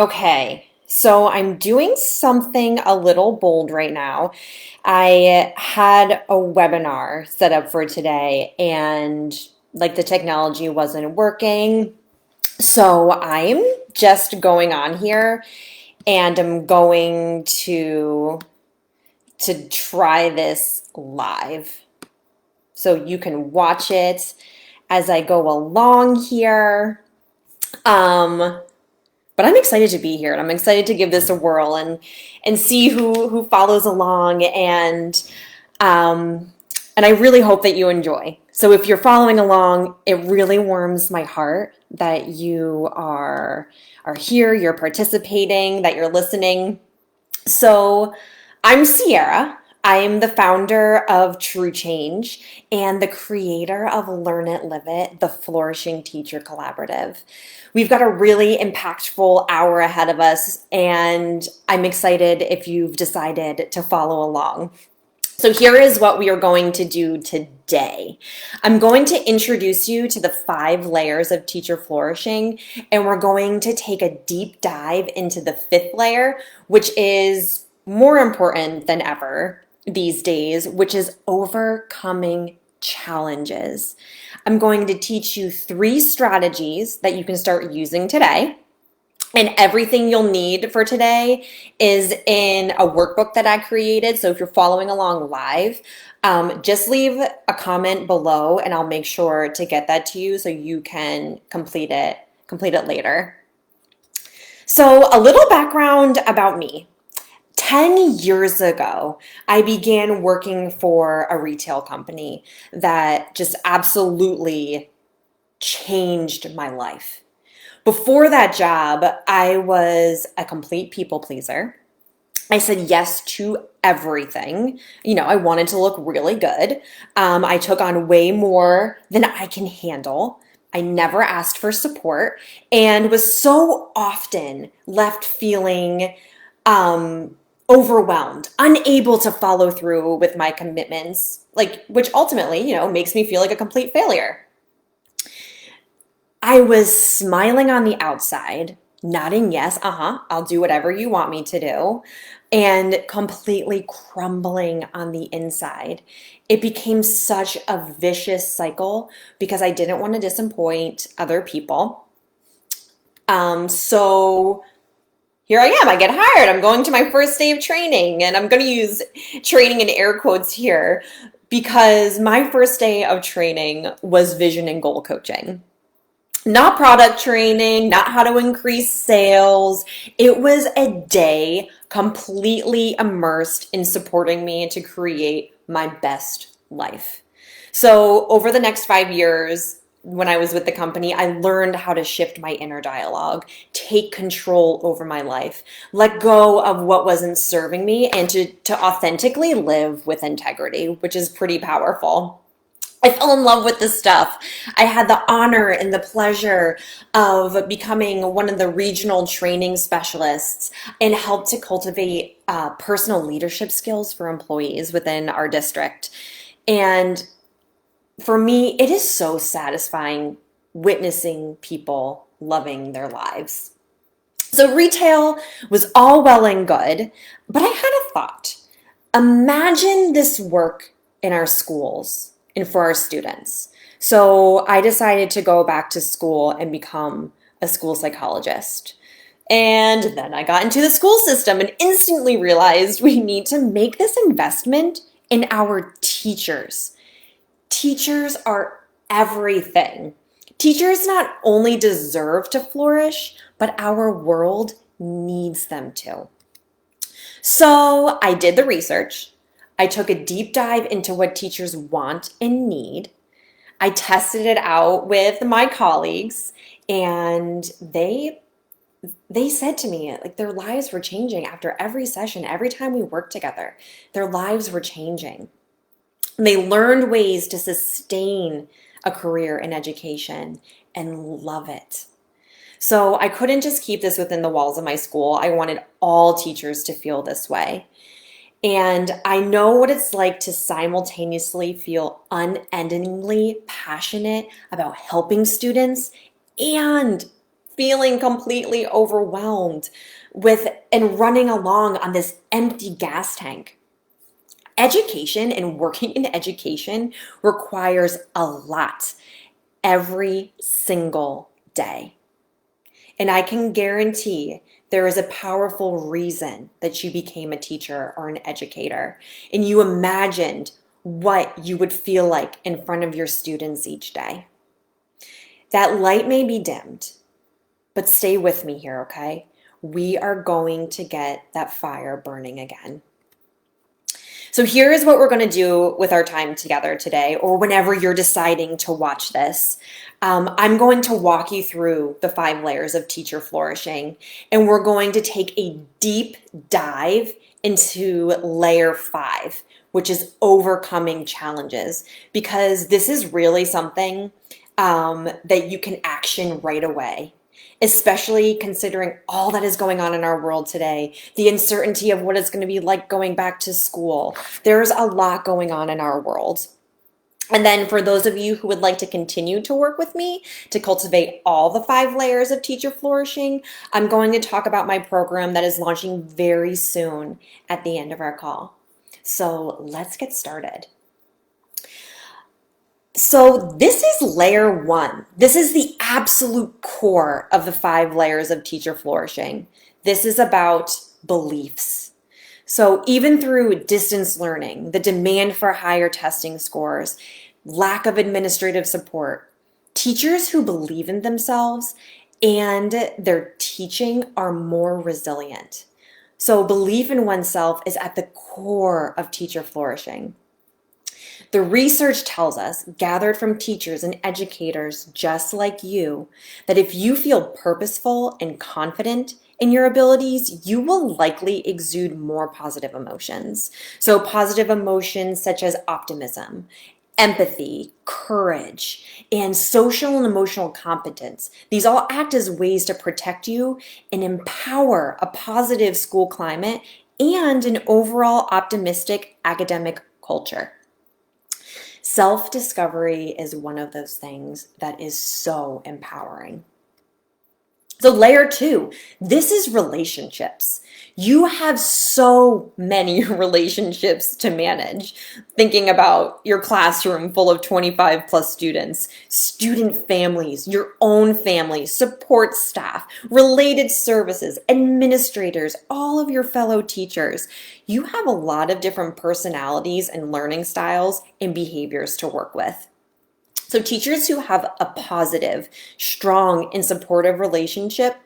Okay, so I'm doing something a little bold right now. I had a webinar set up for today and the technology wasn't working. So I'm just going on here and I'm going to try this live. So you can watch it as I go along here. Um, But I'm excited to be here and I'm excited to give this a whirl and see who follows along um and I really hope that you enjoy. So if you're following along, it really warms my heart that you are here, you're participating, that you're listening. So I'm Sierra. I am the founder of True Change and the creator of Learn It, Live It, the Flourishing Teacher Collaborative. We've got a really impactful hour ahead of us, and I'm excited if you've decided to follow along. So here is what we are going to do today. I'm going to introduce you to the 5 layers of teacher flourishing, and we're going to take a deep dive into the 5th layer, which is more important than ever these days, which is overcoming challenges. I'm going to teach you 3 strategies that you can start using today. And everything you'll need for today is in a workbook that I created. So if you're following along live, just leave a comment below and I'll make sure to get that to you so you can complete it later. So a little background about me. 10 years ago, I began working for a retail company that just absolutely changed my life. Before that job, I was a complete people pleaser. I said yes to everything. I wanted to look really good. I took on way more than I can handle. I never asked for support and was so often left feeling overwhelmed, unable to follow through with my commitments, which ultimately, makes me feel like a complete failure. I was smiling on the outside, nodding yes, I'll do whatever you want me to do, and completely crumbling on the inside. It became such a vicious cycle because I didn't want to disappoint other people. So here I am. I get hired. I'm going to my first day of training, and I'm going to use training in air quotes here because my first day of training was vision and goal coaching. Not product training, not how to increase sales. It was a day completely immersed in supporting me to create my best life. So over the next 5 years, when I was with the company, I learned how to shift my inner dialogue, take control over my life, let go of what wasn't serving me, and to authentically live with integrity, which is pretty powerful. I fell in love with this stuff. I had the honor and the pleasure of becoming one of the regional training specialists and helped to cultivate personal leadership skills for employees within our district. And for me, it is so satisfying witnessing people loving their lives. So retail was all well and good, but I had a thought. Imagine this work in our schools and for our students. So I decided to go back to school and become a school psychologist. And then I got into the school system and instantly realized we need to make this investment in our teachers. Teachers are everything. Teachers not only deserve to flourish, but our world needs them to. So I did the research. I took a deep dive into what teachers want and need. I tested it out with my colleagues, and they said to me like their lives were changing after every session, every time we worked together. Their lives were changing. They learned ways to sustain a career in education and love it. So I couldn't just keep this within the walls of my school. I wanted all teachers to feel this way. And I know what it's like to simultaneously feel unendingly passionate about helping students and feeling completely overwhelmed with and running along on this empty gas tank. Education and working in education requires a lot every single day. And I can guarantee there is a powerful reason that you became a teacher or an educator, and you imagined what you would feel like in front of your students each day. That light may be dimmed, but stay with me here, okay? We are going to get that fire burning again. So here is what we're going to do with our time together today, or whenever you're deciding to watch this. I'm going to walk you through the 5 layers of teacher flourishing, and we're going to take a deep dive into layer 5, which is overcoming challenges, because this is really something that you can action right away, especially considering all that is going on in our world today, the uncertainty of what it's going to be like going back to school. There's a lot going on in our world. And then for those of you who would like to continue to work with me to cultivate all the 5 layers of teacher flourishing, I'm going to talk about my program that is launching very soon at the end of our call. So let's get started. So this is layer 1. This is the absolute core of the 5 layers of teacher flourishing. This is about beliefs. So even through distance learning, the demand for higher testing scores, lack of administrative support, teachers who believe in themselves and their teaching are more resilient. So belief in oneself is at the core of teacher flourishing. The research tells us, gathered from teachers and educators just like you, that if you feel purposeful and confident in your abilities, you will likely exude more positive emotions. So positive emotions such as optimism, empathy, courage, and social and emotional competence. These all act as ways to protect you and empower a positive school climate and an overall optimistic academic culture. Self-discovery is one of those things that is so empowering. So layer 2, this is relationships. You have so many relationships to manage. Thinking about your classroom full of 25 plus students, student families, your own family, support staff, related services, administrators, all of your fellow teachers. You have a lot of different personalities and learning styles and behaviors to work with. So teachers who have a positive, strong, and supportive relationship,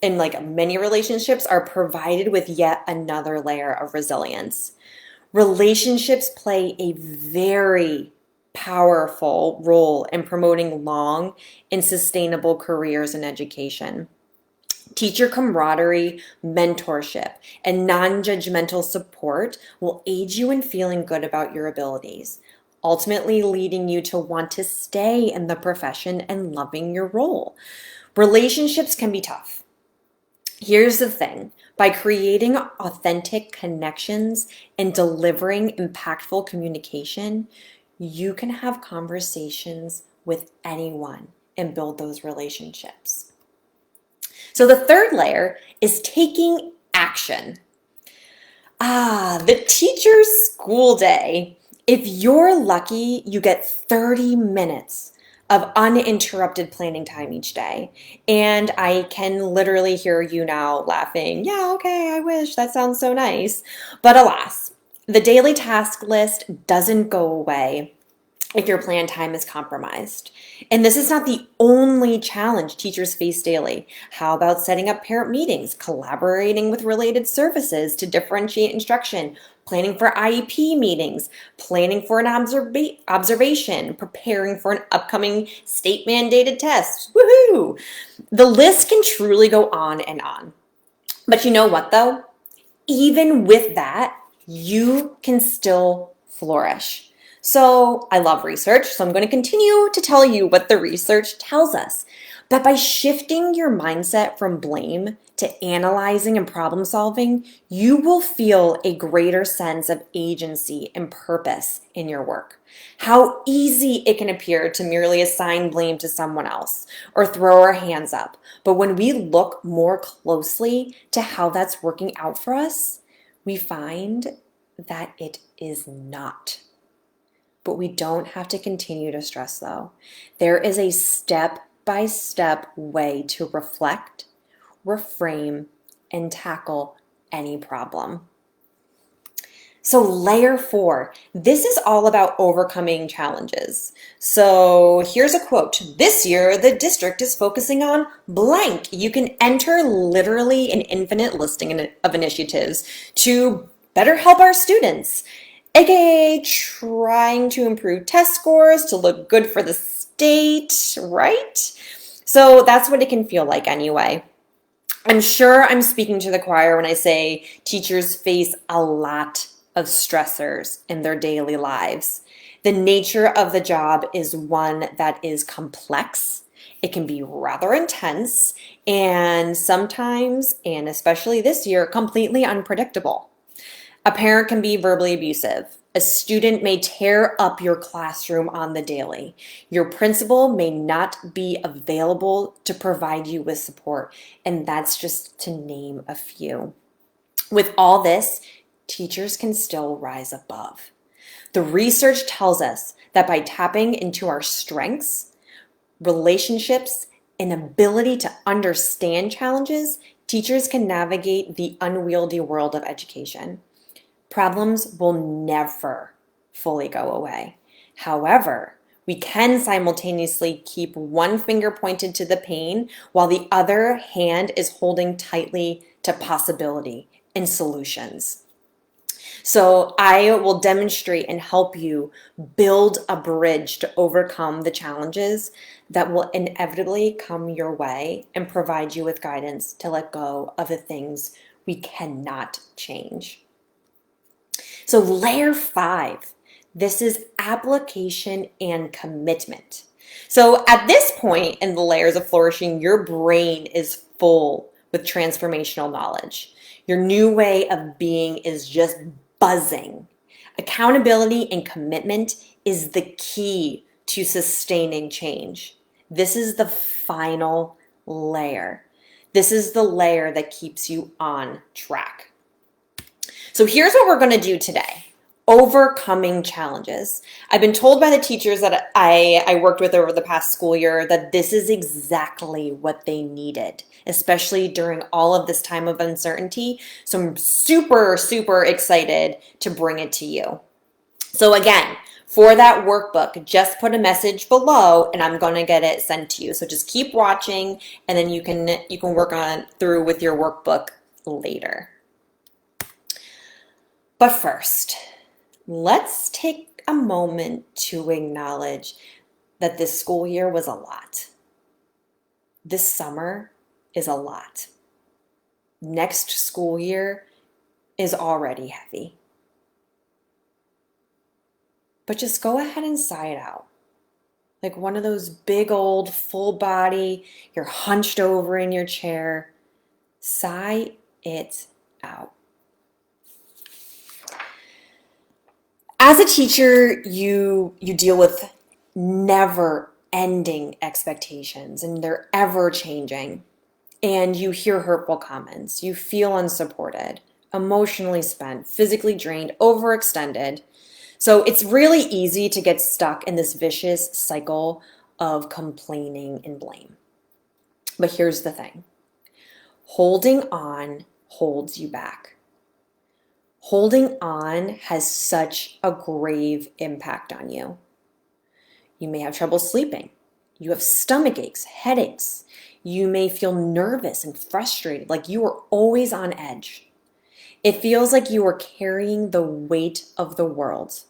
and like many relationships, are provided with yet another layer of resilience. Relationships play a very powerful role in promoting long and sustainable careers in education. Teacher camaraderie, mentorship, and non-judgmental support will aid you in feeling good about your abilities, ultimately leading you to want to stay in the profession and loving your role. Relationships can be tough. Here's the thing. By creating authentic connections and delivering impactful communication, you can have conversations with anyone and build those relationships. So the 3rd layer is taking action. The teacher's school day. If you're lucky, you get 30 minutes of uninterrupted planning time each day. And I can literally hear you now laughing. Yeah, okay, I wish. That sounds so nice. But alas, the daily task list doesn't go away if your plan time is compromised. And this is not the only challenge teachers face daily. How about setting up parent meetings, collaborating with related services to differentiate instruction, planning for IEP meetings, planning for an observation, preparing for an upcoming state-mandated test? Woohoo! The list can truly go on and on. But you know what though? Even with that, you can still flourish. So I love research, so I'm going to continue to tell you what the research tells us. That by shifting your mindset from blame to analyzing and problem solving, you will feel a greater sense of agency and purpose in your work. How easy it can appear to merely assign blame to someone else or throw our hands up. But when we look more closely to how that's working out for us, we find that it is not. But we don't have to continue to stress though. There is a step-by-step way to reflect, reframe, and tackle any problem. So layer 4, this is all about overcoming challenges. So here's a quote. This year, the district is focusing on blank. You can enter literally an infinite listing of initiatives to better help our students, aka trying to improve test scores to look good for the state, right? So that's what it can feel like anyway. I'm sure I'm speaking to the choir when I say teachers face a lot of stressors in their daily lives. The nature of the job is one that is complex. It can be rather intense and sometimes, and especially this year, completely unpredictable. A parent can be verbally abusive. A student may tear up your classroom on the daily. Your principal may not be available to provide you with support, and that's just to name a few. With all this, teachers can still rise above. The research tells us that by tapping into our strengths, relationships, and ability to understand challenges, teachers can navigate the unwieldy world of education. Problems will never fully go away. However, we can simultaneously keep one finger pointed to the pain while the other hand is holding tightly to possibility and solutions. So I will demonstrate and help you build a bridge to overcome the challenges that will inevitably come your way and provide you with guidance to let go of the things we cannot change. So layer 5, this is application and commitment. So at this point in the layers of flourishing, your brain is full with transformational knowledge. Your new way of being is just buzzing. Accountability and commitment is the key to sustaining change. This is the final layer. This is the layer that keeps you on track. So here's what we're going to do today. Overcoming challenges. I've been told by the teachers that I worked with over the past school year that this is exactly what they needed, especially during all of this time of uncertainty. So I'm super, super excited to bring it to you. So again, for that workbook, just put a message below and I'm going to get it sent to you. So just keep watching and then you can work on through with your workbook later. But first, let's take a moment to acknowledge that this school year was a lot. This summer is a lot. Next school year is already heavy. But just go ahead and sigh it out. Like one of those big old full body, you're hunched over in your chair. Sigh it out. As a teacher, you deal with never-ending expectations and they're ever changing. And you hear hurtful comments. You feel unsupported, emotionally spent, physically drained, overextended. So it's really easy to get stuck in this vicious cycle of complaining and blame. But here's the thing. Holding on holds you back. Holding on has such a grave impact on you. You may have trouble sleeping. You have stomach aches, headaches. You may feel nervous and frustrated, like you are always on edge. It feels like you are carrying the weight of the world.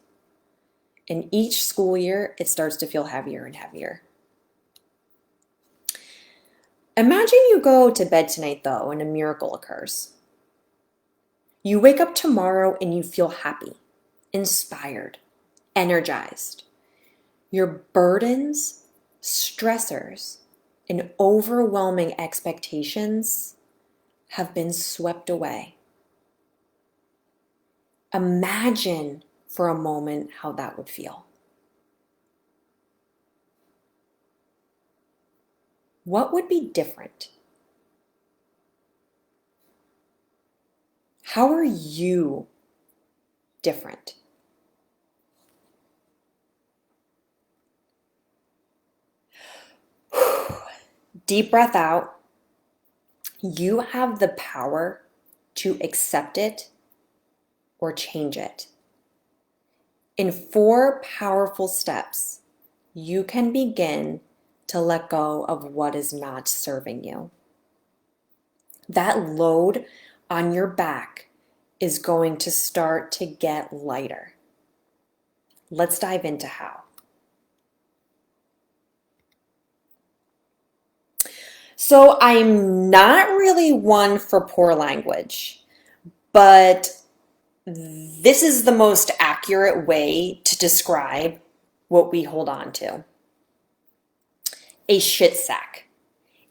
And each school year, it starts to feel heavier and heavier. Imagine you go to bed tonight, though, and a miracle occurs. You wake up tomorrow and you feel happy, inspired, energized. Your burdens, stressors, and overwhelming expectations have been swept away. Imagine for a moment how that would feel. What would be different? How are you different? Deep breath out. You have the power to accept it or change it. In 4 powerful steps, you can begin to let go of what is not serving you. That load on your back is going to start to get lighter. Let's dive into how. So I'm not really one for poor language, but this is the most accurate way to describe what we hold on to. A shit sack,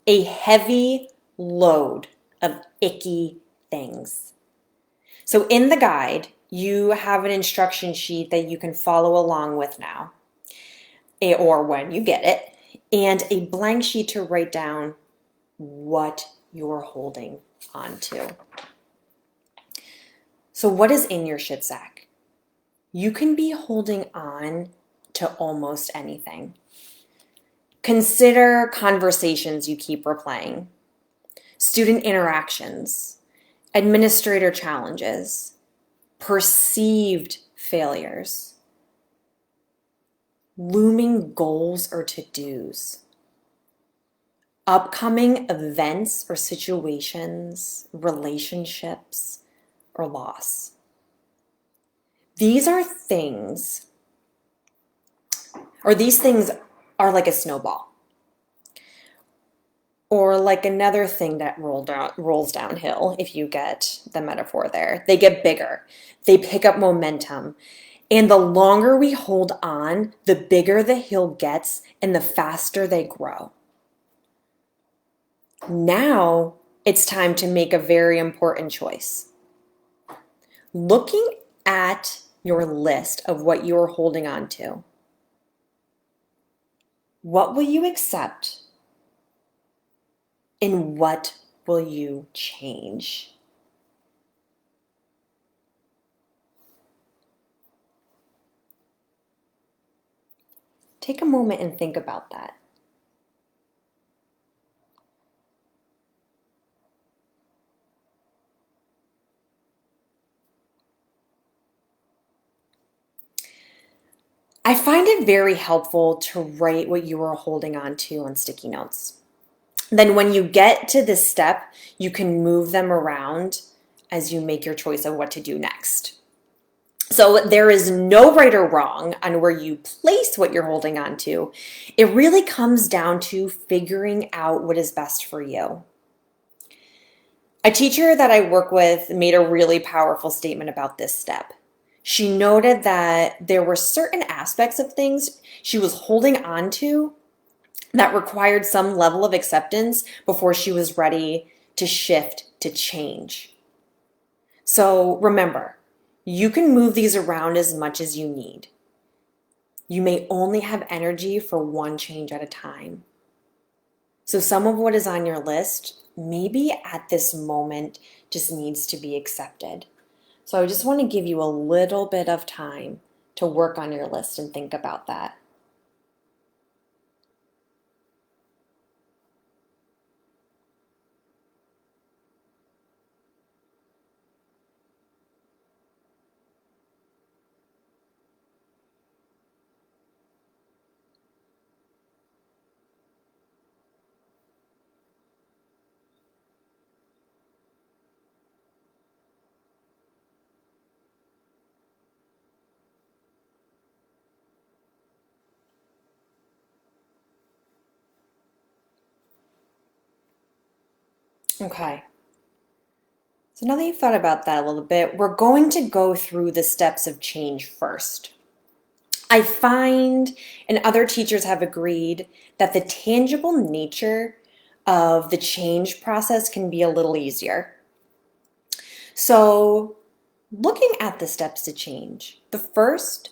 a heavy load of icky things. So in the guide, you have an instruction sheet that you can follow along with now, or when you get it, and a blank sheet to write down what you're holding on to. So what is in your shit sack? You can be holding on to almost anything. Consider conversations you keep replaying, student interactions, administrator challenges, perceived failures, looming goals or to-dos, upcoming events or situations, relationships, or loss. These things are like a snowball, or like another thing that rolls downhill, if you get the metaphor there. They get bigger, they pick up momentum, and the longer we hold on, the bigger the hill gets and the faster they grow. Now it's time to make a very important choice. Looking at your list of what you're holding on to, what will you accept and what will you change? Take a moment and think about that. I find it very helpful to write what you are holding on to on sticky notes. Then when you get to this step, you can move them around as you make your choice of what to do next. So there is no right or wrong on where you place what you're holding on to. It really comes down to figuring out what is best for you. A teacher that I work with made a really powerful statement about this step. She noted that there were certain aspects of things she was holding on to that required some level of acceptance before she was ready to shift to change. So remember, you can move these around as much as you need. You may only have energy for one change at a time. So some of what is on your list, maybe at this moment, just needs to be accepted. So I just want to give you a little bit of time to work on your list and think about that. Okay. So now that you've thought about that a little bit, we're going to go through the steps of change first. I find, and other teachers have agreed, that the tangible nature of the change process can be a little easier. So, looking at the steps to change, the first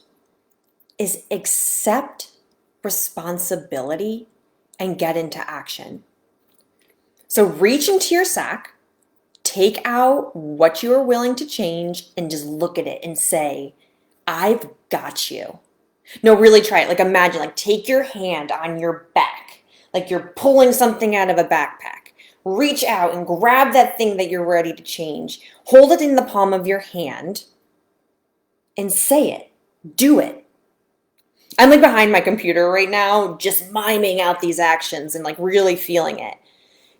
is accept responsibility and get into action. So, reach into your sack, take out what you are willing to change, and just look at it and say, I've got you. No, really try it. Like imagine, like take your hand on your back, like you're pulling something out of a backpack. Reach out and grab that thing that you're ready to change. Hold it in the palm of your hand and say it. Do it. I'm like behind my computer right now, just miming out these actions and like really feeling it.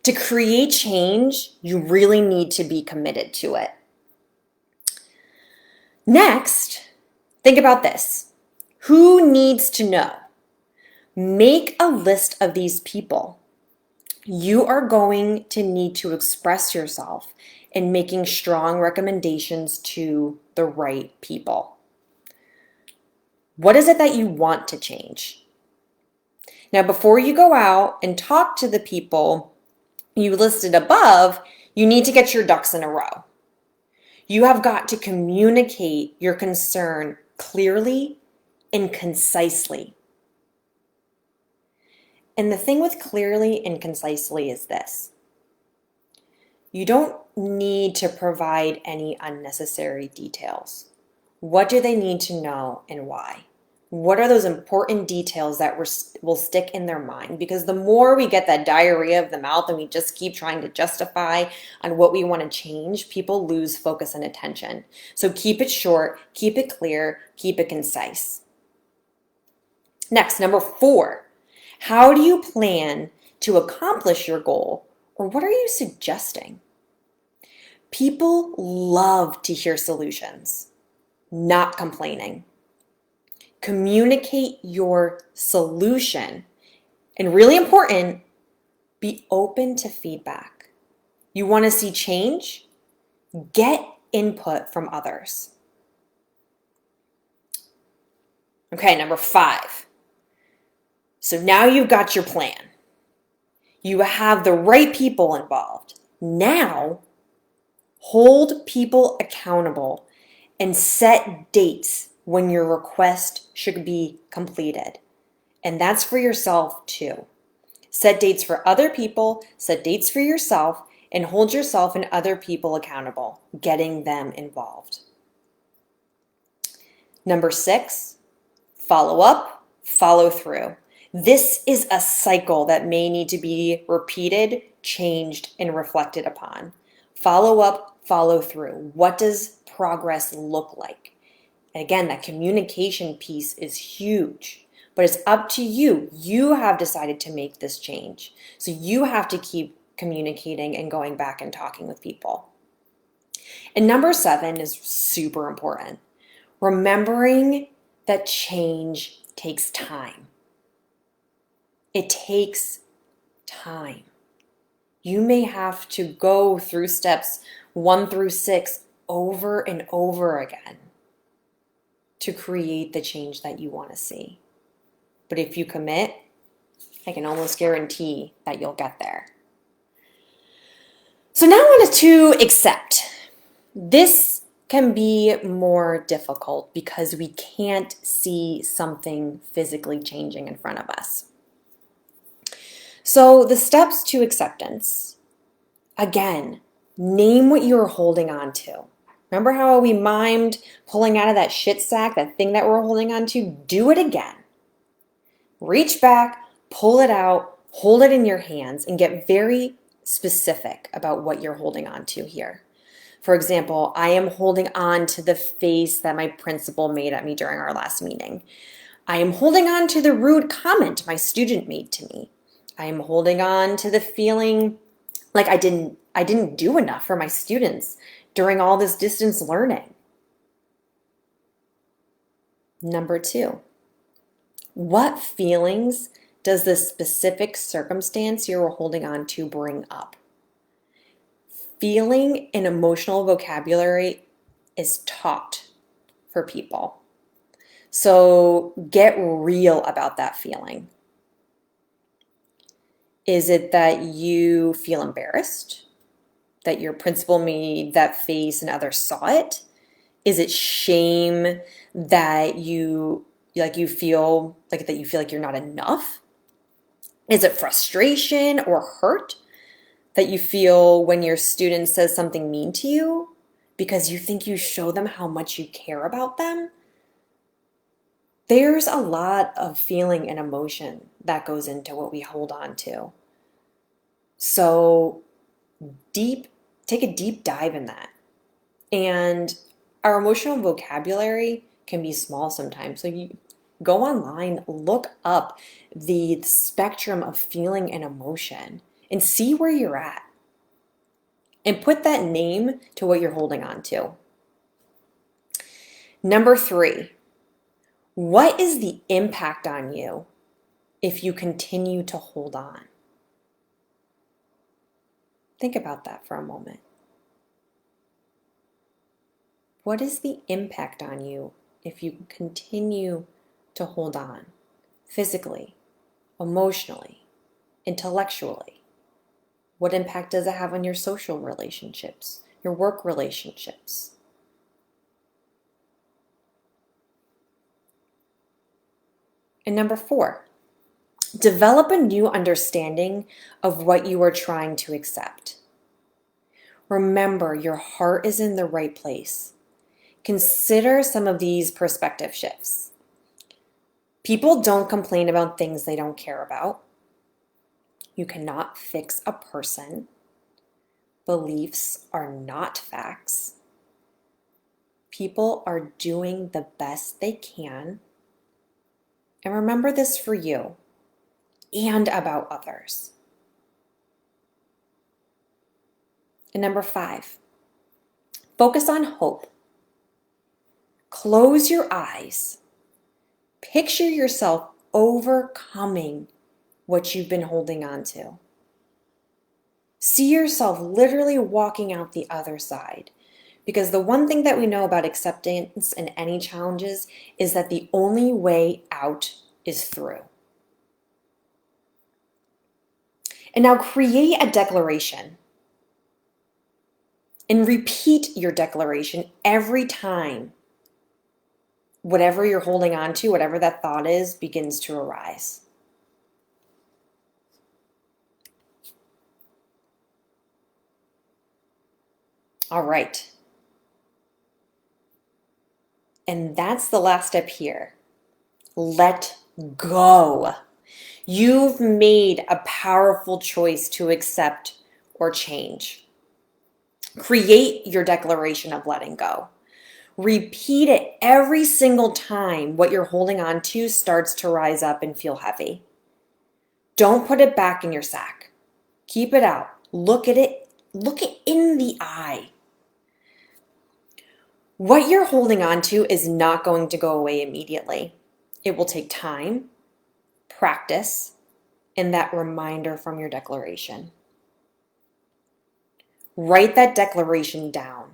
To create change, you really need to be committed to it. Next, think about this. Who needs to know? Make a list of these people. You are going to need to express yourself in making strong recommendations to the right people. What is it that you want to change? Now, before you go out and talk to the people you listed above, you need to get your ducks in a row. You have got to communicate your concern clearly and concisely. And the thing with clearly and concisely is this. You don't need to provide any unnecessary details. What do they need to know and why? What are those important details that will stick in their mind? Because the more we get that diarrhea of the mouth and we just keep trying to justify on what we want to change, people lose focus and attention. So keep it short, keep it clear, keep it concise. Next, number 4. How do you plan to accomplish your goal, or what are you suggesting? People love to hear solutions, not complaining. Communicate your solution. And really important, be open to feedback. You want to see change? Get input from others. Okay, number 5. So now you've got your plan. You have the right people involved. Now, hold people accountable and set dates when your request should be completed. And that's for yourself too. Set dates for other people, set dates for yourself, and hold yourself and other people accountable, getting them involved. Number 6, follow up, follow through. This is a cycle that may need to be repeated, changed, and reflected upon. Follow up, follow through. What does progress look like? And again, that communication piece is huge, but it's up to you. You have decided to make this change. So you have to keep communicating and going back and talking with people. And number 7 is super important. Remembering that change takes time. It takes time. You may have to go through steps 1 through 6 over and over again to create the change that you want to see. But if you commit, I can almost guarantee that you'll get there. So now on to accept. This can be more difficult because we can't see something physically changing in front of us. So the steps to acceptance, again, name what you're holding on to. Remember how we mimed pulling out of that shit sack, that thing that we're holding on to? Do it again. Reach back, pull it out, hold it in your hands, and get very specific about what you're holding on to here. For example, I am holding on to the face that my principal made at me during our last meeting. I am holding on to the rude comment my student made to me. I am holding on to the feeling like I didn't do enough for my students during all this distance learning. Number 2, what feelings does the specific circumstance you're holding on to bring up? Feeling and emotional vocabulary is taught for people. So get real about that feeling. Is it that you feel embarrassed? That your principal made that face and others saw it? Is it shame that you feel like you're not enough? Is it frustration or hurt that you feel when your student says something mean to you because you think you show them how much you care about them? There's a lot of feeling and emotion that goes into what we hold on to. So take a deep dive in that. And our emotional vocabulary can be small sometimes. So you go online, look up the spectrum of feeling and emotion and see where you're at. And put that name to what you're holding on to. Number 3, what is the impact on you if you continue to hold on? Think about that for a moment. What is the impact on you if you continue to hold on? Physically, emotionally, intellectually? What impact does it have on your social relationships, your work relationships? And number 4, develop a new understanding of what you are trying to accept. Remember, your heart is in the right place. Consider some of these perspective shifts. People don't complain about things they don't care about. You cannot fix a person. Beliefs are not facts. People are doing the best they can. And remember this for you and about others. And number 5, focus on hope. Close your eyes. Picture yourself overcoming what you've been holding on to. See yourself literally walking out the other side. Because the one thing that we know about acceptance and any challenges is that the only way out is through. And now create a declaration. And repeat your declaration every time whatever you're holding on to, whatever that thought is, begins to arise. All right. And that's the last step here. Let go. You've made a powerful choice to accept or change. Create your declaration of letting go. Repeat it every single time what you're holding on to starts to rise up and feel heavy. Don't put it back in your sack. Keep it out. Look at it. Look it in the eye. What you're holding on to is not going to go away immediately. It will take time, practice, and that reminder from your declaration. Write that declaration down.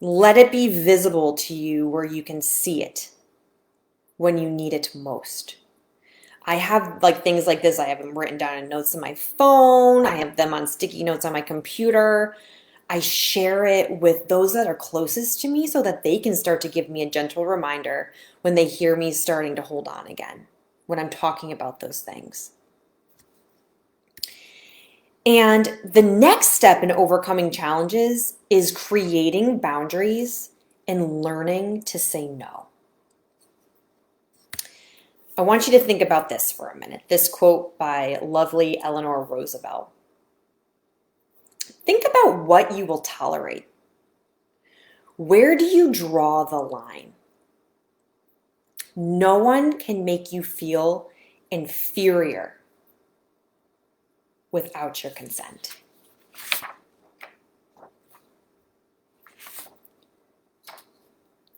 Let it be visible to you where you can see it when you need it most. I have things like this. I have them written down in notes on my phone. I have them on sticky notes on my computer. I share it with those that are closest to me so that they can start to give me a gentle reminder when they hear me starting to hold on again, when I'm talking about those things. And the next step in overcoming challenges is creating boundaries and learning to say no. I want you to think about this for a minute. This quote by lovely Eleanor Roosevelt. Think about what you will tolerate. Where do you draw the line? No one can make you feel inferior without your consent.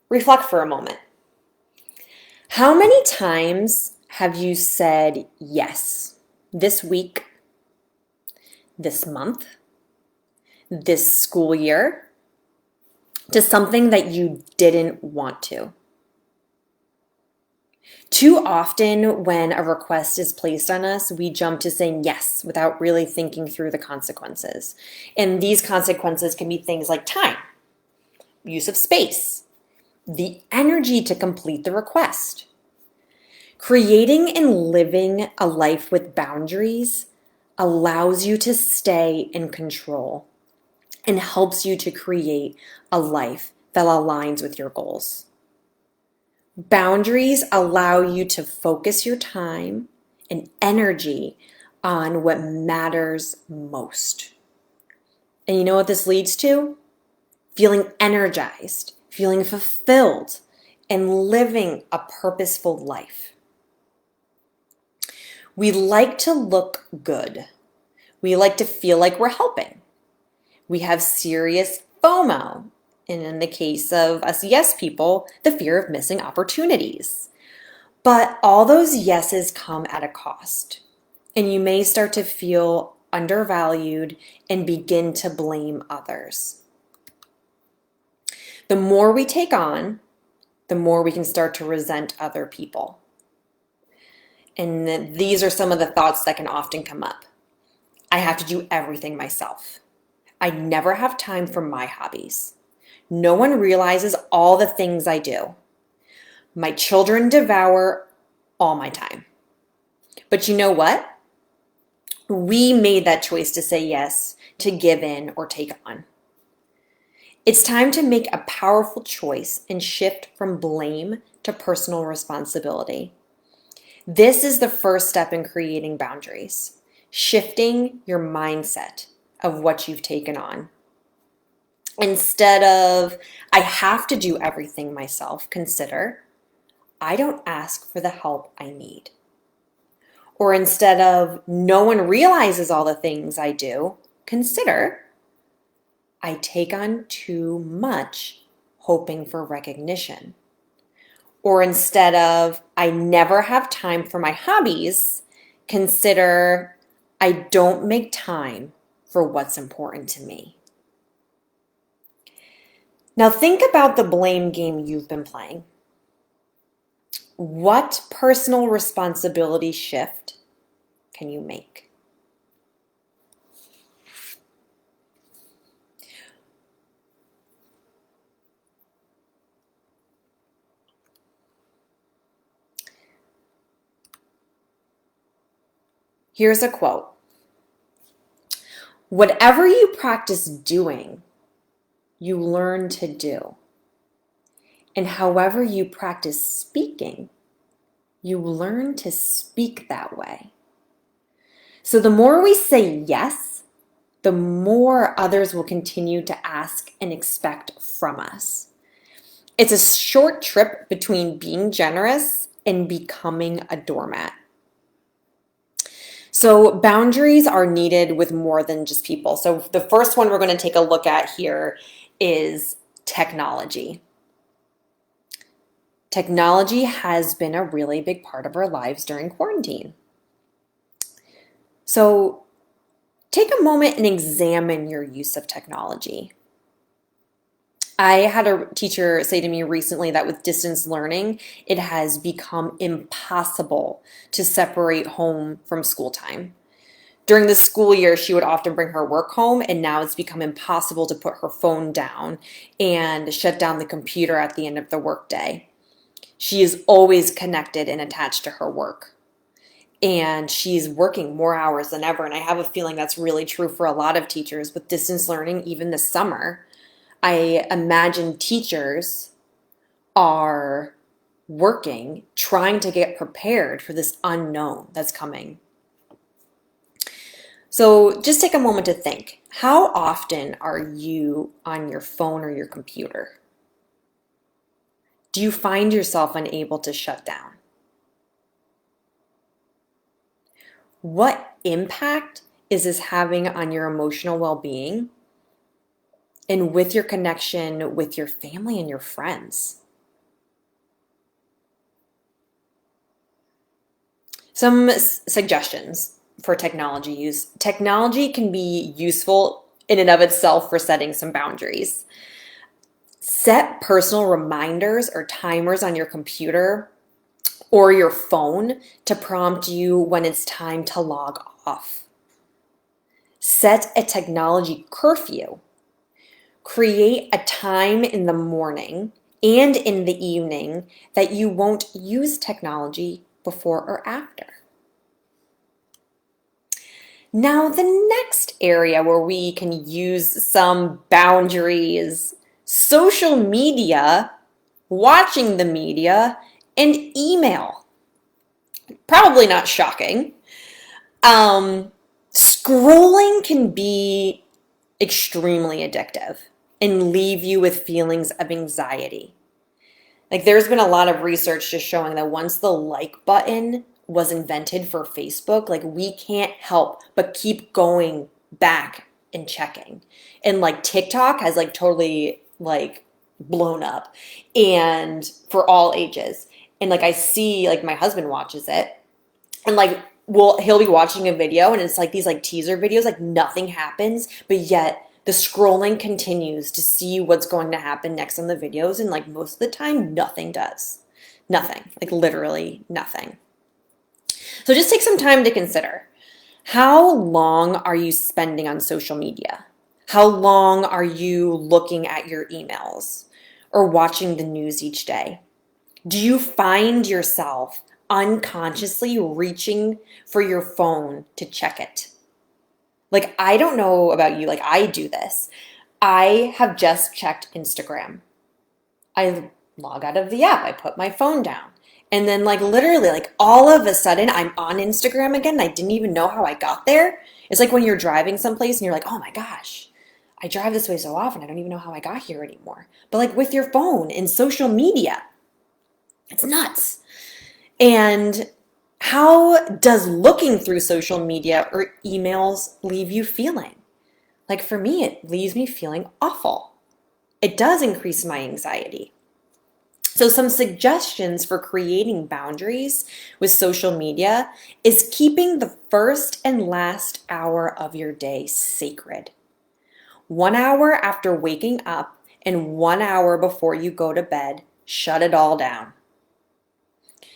Reflect for a moment. How many times have you said yes this week, this month, this school year to something that you didn't want to? Too often, when a request is placed on us, we jump to saying yes without really thinking through the consequences. And these consequences can be things like time, use of space, the energy to complete the request. Creating and living a life with boundaries allows you to stay in control and helps you to create a life that aligns with your goals. Boundaries allow you to focus your time and energy on what matters most. And you know what this leads to? Feeling energized, feeling fulfilled, and living a purposeful life. We like to look good. We like to feel like we're helping. We have serious FOMO. And in the case of us yes people, the fear of missing opportunities. But all those yeses come at a cost. And you may start to feel undervalued and begin to blame others. The more we take on, the more we can start to resent other people. And these are some of the thoughts that can often come up. I have to do everything myself. I never have time for my hobbies. No one realizes all the things I do. My children devour all my time. But you know what? We made that choice to say yes, to give in, or take on. It's time to make a powerful choice and shift from blame to personal responsibility. This is the first step in creating boundaries, shifting your mindset of what you've taken on. Instead of, I have to do everything myself, consider, I don't ask for the help I need. Or instead of, no one realizes all the things I do, consider, I take on too much, hoping for recognition. Or instead of, I never have time for my hobbies, consider, I don't make time for what's important to me. Now think about the blame game you've been playing. What personal responsibility shift can you make? Here's a quote. Whatever you practice doing, you learn to do. And however you practice speaking, you learn to speak that way. So the more we say yes, the more others will continue to ask and expect from us. It's a short trip between being generous and becoming a doormat. So boundaries are needed with more than just people. So the first one we're going to take a look at here is technology. Technology has been a really big part of our lives during quarantine. So take a moment and examine your use of technology. I had a teacher say to me recently that with distance learning, it has become impossible to separate home from school time. During the school year, she would often bring her work home, and now it's become impossible to put her phone down and shut down the computer at the end of the workday. She is always connected and attached to her work. And she's working more hours than ever. And I have a feeling that's really true for a lot of teachers with distance learning, even this summer. I imagine teachers are working, trying to get prepared for this unknown that's coming. So just take a moment to think. How often are you on your phone or your computer? Do you find yourself unable to shut down? What impact is this having on your emotional well-being and with your connection with your family and your friends? Some suggestions for technology use. Technology can be useful in and of itself for setting some boundaries. Set personal reminders or timers on your computer or your phone to prompt you when it's time to log off. Set a technology curfew. Create a time in the morning and in the evening that you won't use technology before or after. Now, the next area where we can use some boundaries, social media, watching the media, and email. Probably not shocking. Scrolling can be extremely addictive and leave you with feelings of anxiety. Like there's been a lot of research just showing that once the like button was invented for Facebook, like we can't help but keep going back and checking. And like TikTok has like totally like blown up and for all ages. And like I see like my husband watches it and like he'll be watching a video and it's like these like teaser videos, like nothing happens, but yet the scrolling continues to see what's going to happen next on the videos, and like most of the time nothing does. Nothing, like literally nothing. So just take some time to consider, how long are you spending on social media? How long are you looking at your emails or watching the news each day? Do you find yourself unconsciously reaching for your phone to check it? Like, I don't know about you, like I do this. I have just checked Instagram. I log out of the app, I put my phone down. And then like literally like all of a sudden I'm on Instagram again. And I didn't even know how I got there. It's like when you're driving someplace and you're like, oh my gosh, I drive this way so often. I don't even know how I got here anymore. But like with your phone and social media, it's nuts. And how does looking through social media or emails leave you feeling? Like for me, it leaves me feeling awful. It does increase my anxiety. So some suggestions for creating boundaries with social media is keeping the first and last hour of your day sacred. 1 hour after waking up and 1 hour before you go to bed, shut it all down.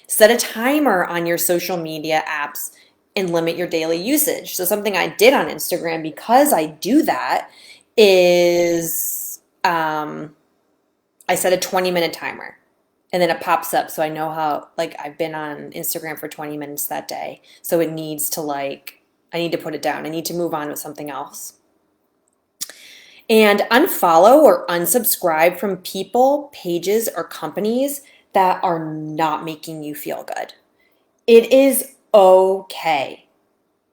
Set a timer on your social media apps and limit your daily usage. So something I did on Instagram, because I do that, is I set a 20-minute timer. And then it pops up so I know how, like, I've been on Instagram for 20 minutes that day. So it needs to like, I need to put it down. I need to move on with something else. And unfollow or unsubscribe from people, pages, or companies that are not making you feel good. It is okay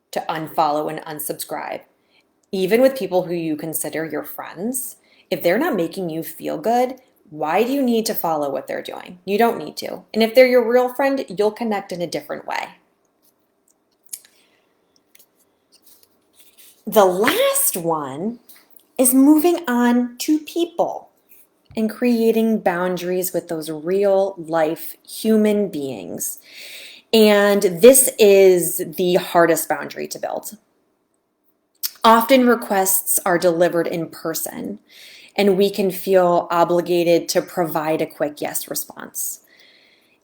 to unfollow and unsubscribe. Even with people who you consider your friends, if they're not making you feel good, why do you need to follow what they're doing? You don't need to. And if they're your real friend, you'll connect in a different way. The last one is moving on to people and creating boundaries with those real life human beings. And this is the hardest boundary to build. Often requests are delivered in person, and we can feel obligated to provide a quick yes response.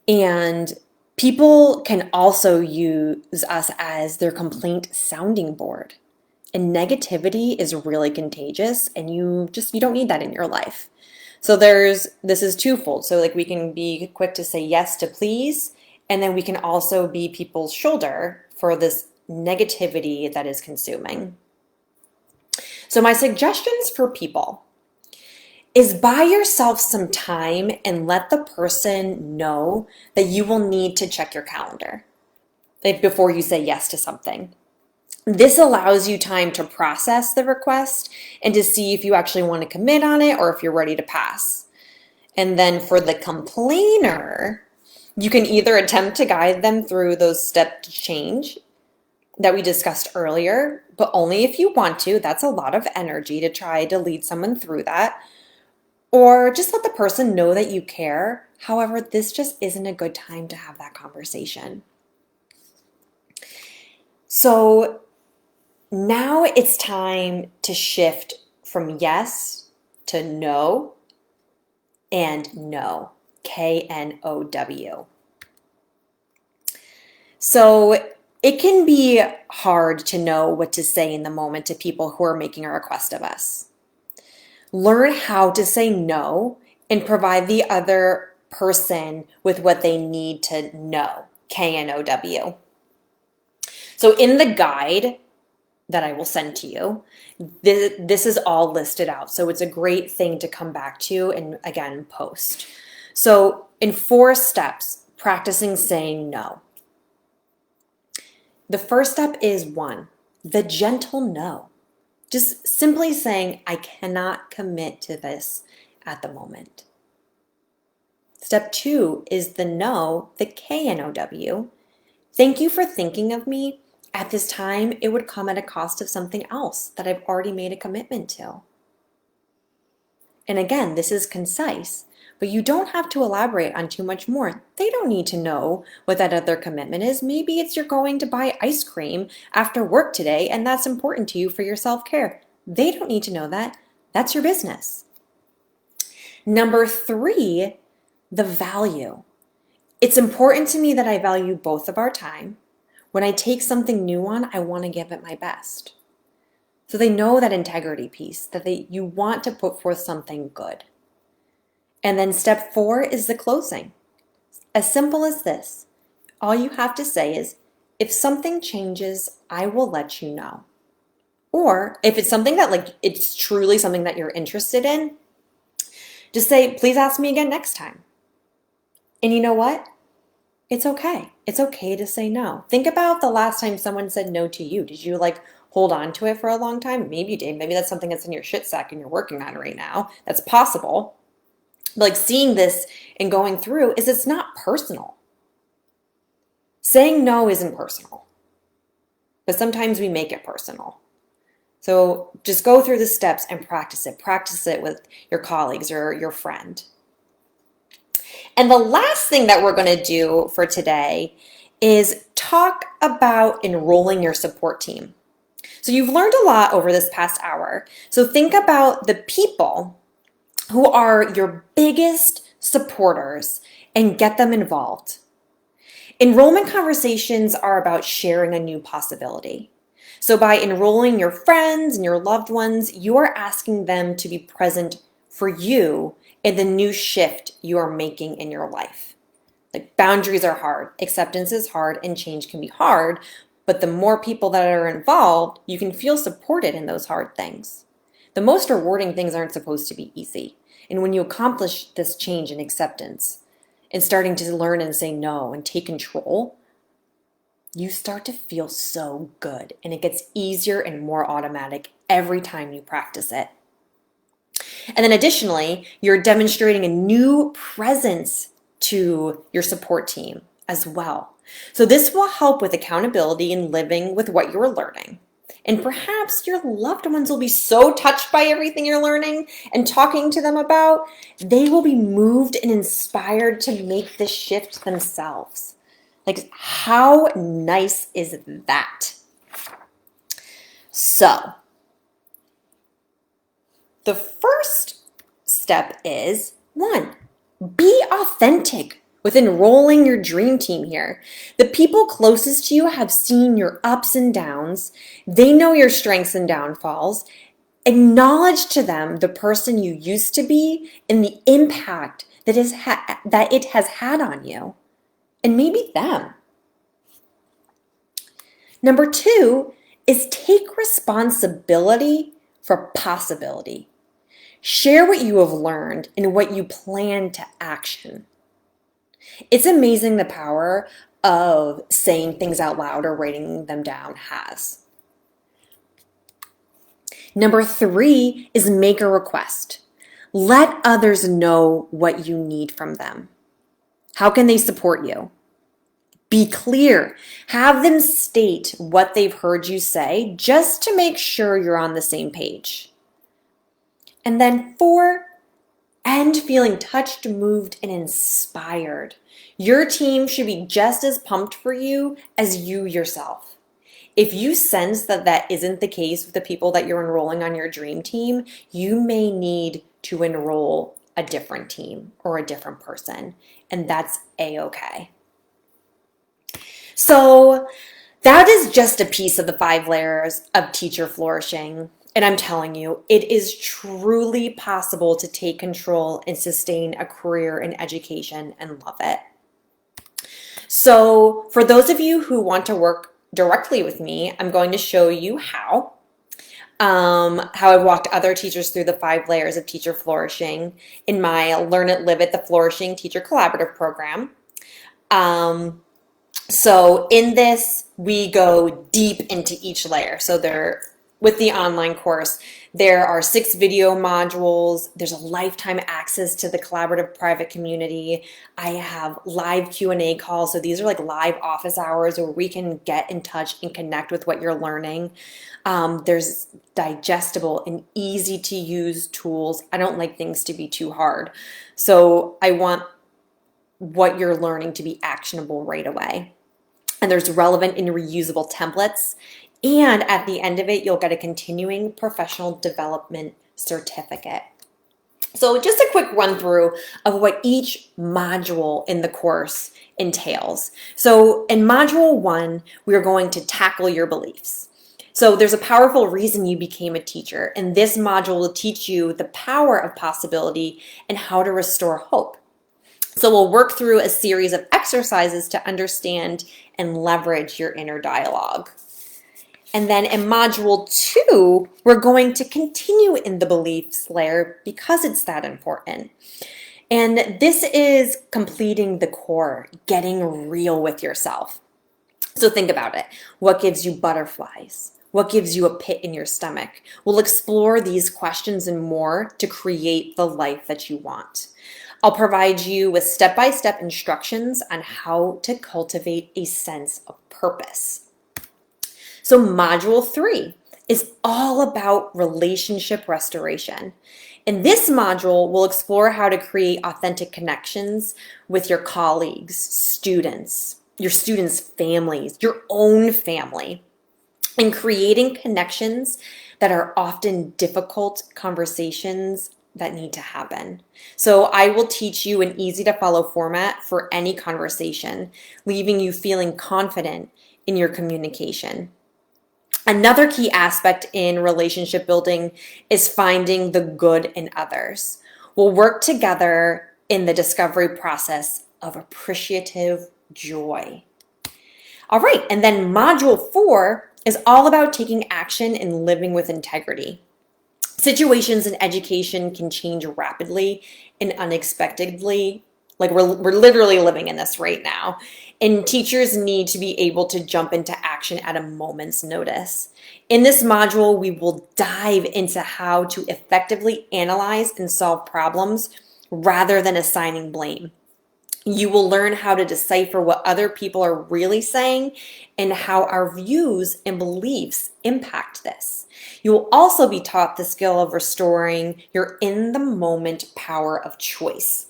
And people can also use us as their complaint sounding board. And negativity is really contagious, and you don't need that in your life. So this is twofold. So like we can be quick to say yes to please, and then we can also be people's shoulder for this negativity that is consuming. So my suggestions for people is buy yourself some time and let the person know that you will need to check your calendar before you say yes to something. This allows you time to process the request and to see if you actually want to commit on it or if you're ready to pass. And then for the complainer, you can either attempt to guide them through those steps to change that we discussed earlier, but only if you want to. That's a lot of energy to try to lead someone through that. Or just let the person know that you care. However, this just isn't a good time to have that conversation. So now it's time to shift from yes to no and no, K-N-O-W. So it can be hard to know what to say in the moment to people who are making a request of us. Learn how to say no and provide the other person with what they need to know. KNOW. So in the guide that I will send to you, this is all listed out. So it's a great thing to come back to and again post. So in 4 steps, practicing saying no. The first step is 1, the gentle no. Just simply saying, I cannot commit to this at the moment. Step 2 is the no, the KNOW. Thank you for thinking of me. At this time, it would come at a cost of something else that I've already made a commitment to. And again, this is concise, but you don't have to elaborate on too much more. They don't need to know what that other commitment is. Maybe it's you're going to buy ice cream after work today, and that's important to you for your self-care. They don't need to know that. That's your business. Number 3, the value. It's important to me that I value both of our time. When I take something new on, I want to give it my best. So they know that integrity piece, that you want to put forth something good. And then step 4 is the closing. As simple as this. All you have to say is, if something changes, I will let you know. Or if it's something that it's truly something that you're interested in, just say, please ask me again next time. And you know what? It's okay. It's okay to say no. Think about the last time someone said no to you. Did you hold on to it for a long time? Maybe you did. Maybe that's something that's in your shit sack and you're working on right now. That's possible. But seeing this and going through is it's not personal. Saying no isn't personal. But sometimes we make it personal. So just go through the steps and practice it. Practice it with your colleagues or your friend. And the last thing that we're going to do for today is talk about enrolling your support team. So you've learned a lot over this past hour. So think about the people who are your biggest supporters and get them involved. Enrollment conversations are about sharing a new possibility. So by enrolling your friends and your loved ones, you are asking them to be present for you in the new shift you are making in your life. Boundaries are hard, acceptance is hard, and change can be hard, but the more people that are involved, you can feel supported in those hard things. The most rewarding things aren't supposed to be easy. And when you accomplish this change in acceptance and starting to learn and say no and take control, you start to feel so good, and it gets easier and more automatic every time you practice it. And then additionally, you're demonstrating a new presence to your support team as well. So this will help with accountability and living with what you're learning. And perhaps your loved ones will be so touched by everything you're learning and talking to them about, they will be moved and inspired to make this shift themselves. How nice is that? So, the first step is 1, be authentic with enrolling your dream team here. The people closest to you have seen your ups and downs. They know your strengths and downfalls. Acknowledge to them the person you used to be and the impact that it has had on you, and maybe them. Number 2 is take responsibility for possibility. Share what you have learned and what you plan to action. It's amazing the power of saying things out loud or writing them down has. Number 3 is make a request. Let others know what you need from them. How can they support you? Be clear. Have them state what they've heard you say just to make sure you're on the same page. And then 4, end feeling touched, moved, and inspired. Your team should be just as pumped for you as you yourself. If you sense that that isn't the case with the people that you're enrolling on your dream team, you may need to enroll a different team or a different person, and that's a-okay. So that is just a piece of the 5 layers of teacher flourishing. And I'm telling you, it is truly possible to take control and sustain a career in education and love it. So for those of you who want to work directly with me, I'm going to show you how I've walked other teachers through the 5 layers of teacher flourishing in my Learn It, Live It, the Flourishing Teacher Collaborative program. So in this, we go deep into each layer. So with the online course, there are 6 video modules. There's a lifetime access to the collaborative private community. I have live Q&A calls. So these are like live office hours where we can get in touch and connect with what you're learning. There's digestible and easy to use tools. I don't like things to be too hard. So I want what you're learning to be actionable right away. And there's relevant and reusable templates. And at the end of it, you'll get a continuing professional development certificate. So just a quick run through of what each module in the course entails. So in module 1, we're going to tackle your beliefs. So there's a powerful reason you became a teacher, and this module will teach you the power of possibility and how to restore hope. So we'll work through a series of exercises to understand and leverage your inner dialogue. And then in module 2, we're going to continue in the beliefs layer because it's that important. And this is completing the core, getting real with yourself. So think about it. What gives you butterflies? What gives you a pit in your stomach? We'll explore these questions and more to create the life that you want. I'll provide you with step-by-step instructions on how to cultivate a sense of purpose. So module 3 is all about relationship restoration. In this module, we'll explore how to create authentic connections with your colleagues, students, your students' families, your own family, and creating connections that are often difficult conversations that need to happen. So I will teach you an easy to follow format for any conversation, leaving you feeling confident in your communication. Another key aspect in relationship building is finding the good in others. We'll work together in the discovery process of appreciative joy. All right, and then module 4 is all about taking action and living with integrity. Situations in education can change rapidly and unexpectedly. Like we're literally living in this right now. And teachers need to be able to jump into action at a moment's notice. In this module, we will dive into how to effectively analyze and solve problems rather than assigning blame. You will learn how to decipher what other people are really saying and how our views and beliefs impact this. You will also be taught the skill of restoring your in-the-moment power of choice.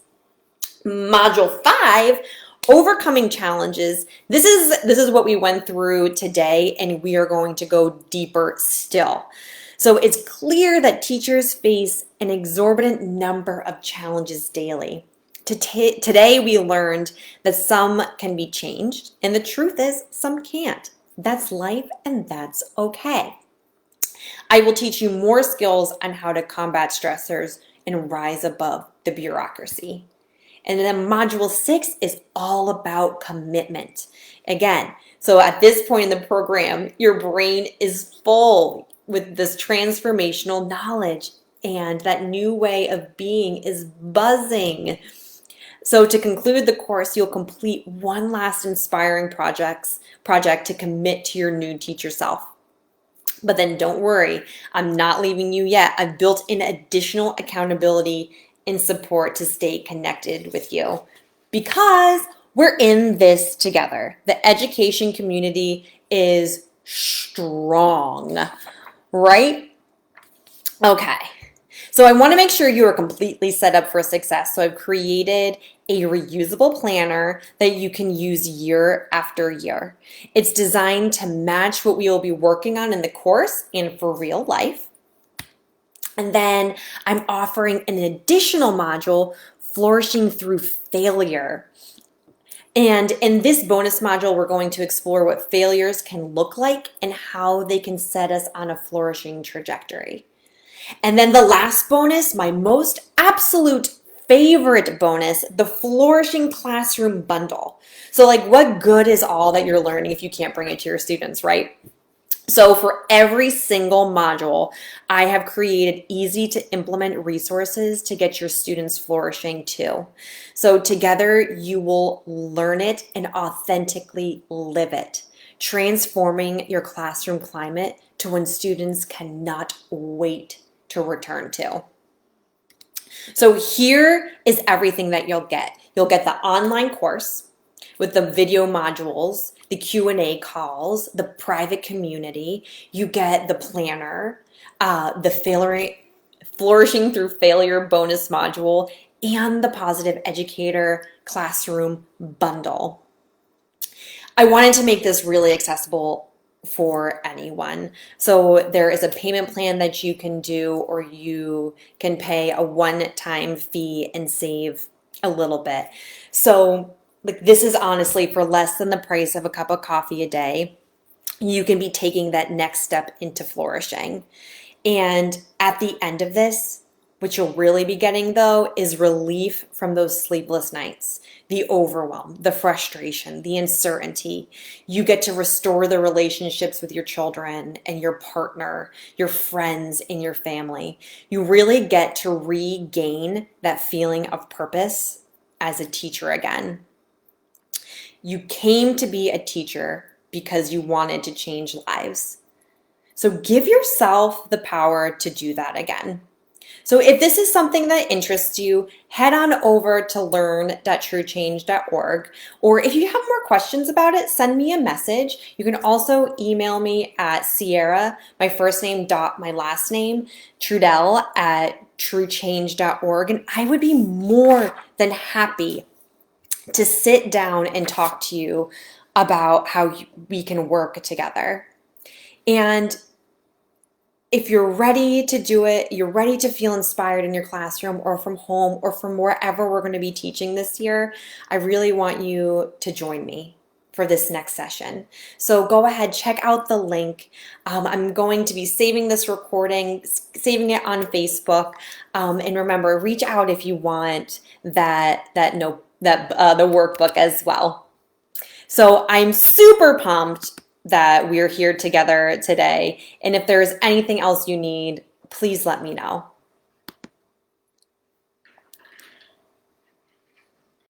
Module 5, overcoming challenges. This is what we went through today, and we are going to go deeper still. So it's clear that teachers face an exorbitant number of challenges daily. Today we learned that some can be changed, and the truth is some can't. That's life, and that's okay. I will teach you more skills on how to combat stressors and rise above the bureaucracy. And then module 6 is all about commitment. Again, so at this point in the program, your brain is full with this transformational knowledge, and that new way of being is buzzing. So to conclude the course, you'll complete one last inspiring project to commit to your new teacher self. But then don't worry, I'm not leaving you yet. I've built in additional accountability and support to stay connected with you because we're in this together. The education community is strong, right? Okay. So I want to make sure you are completely set up for success. So I've created a reusable planner that you can use year after year. It's designed to match what we will be working on in the course and for real life. And then I'm offering an additional module, Flourishing Through Failure. And in this bonus module, we're going to explore what failures can look like and how they can set us on a flourishing trajectory. And then the last bonus, my most absolute favorite bonus, the Flourishing Classroom Bundle. So like, what good is all that you're learning if you can't bring it to your students, right? So for every single module, I have created easy to implement resources to get your students flourishing too. So together you will learn it and authentically live it, transforming your classroom climate to when students cannot wait to return to. So here is everything that you'll get. You'll get the online course with the video modules, the Q&A calls, the private community. You get the planner, the Flourishing Through Failure bonus module, and the Positive Educator Classroom bundle. I wanted to make this really accessible for anyone. So there is a payment plan that you can do, or you can pay a one-time fee and save a little bit. So like, this is honestly for less than the price of a cup of coffee a day. You can be taking that next step into flourishing. And at the end of this, what you'll really be getting though is relief from those sleepless nights, the overwhelm, the frustration, the uncertainty. You get to restore the relationships with your children and your partner, your friends, and your family. You really get to regain that feeling of purpose as a teacher again. You came to be a teacher because you wanted to change lives. So give yourself the power to do that again. So if this is something that interests you, head on over to learn.truechange.org. Or if you have more questions about it, send me a message. You can also email me at Sierra, my first name dot my last name, Trudell at truechange.org. And I would be more than happy to sit down and talk to you about how we can work together. And if you're ready to do it, you're ready to feel inspired in your classroom or from home or from wherever we're going to be teaching this year, I really want you to join me for this next session. So go ahead, check out the link. I'm going to be saving this recording, saving it on Facebook. And remember, reach out if you want the workbook as well. So I'm super pumped that we're here together today. And if there's anything else you need, please let me know.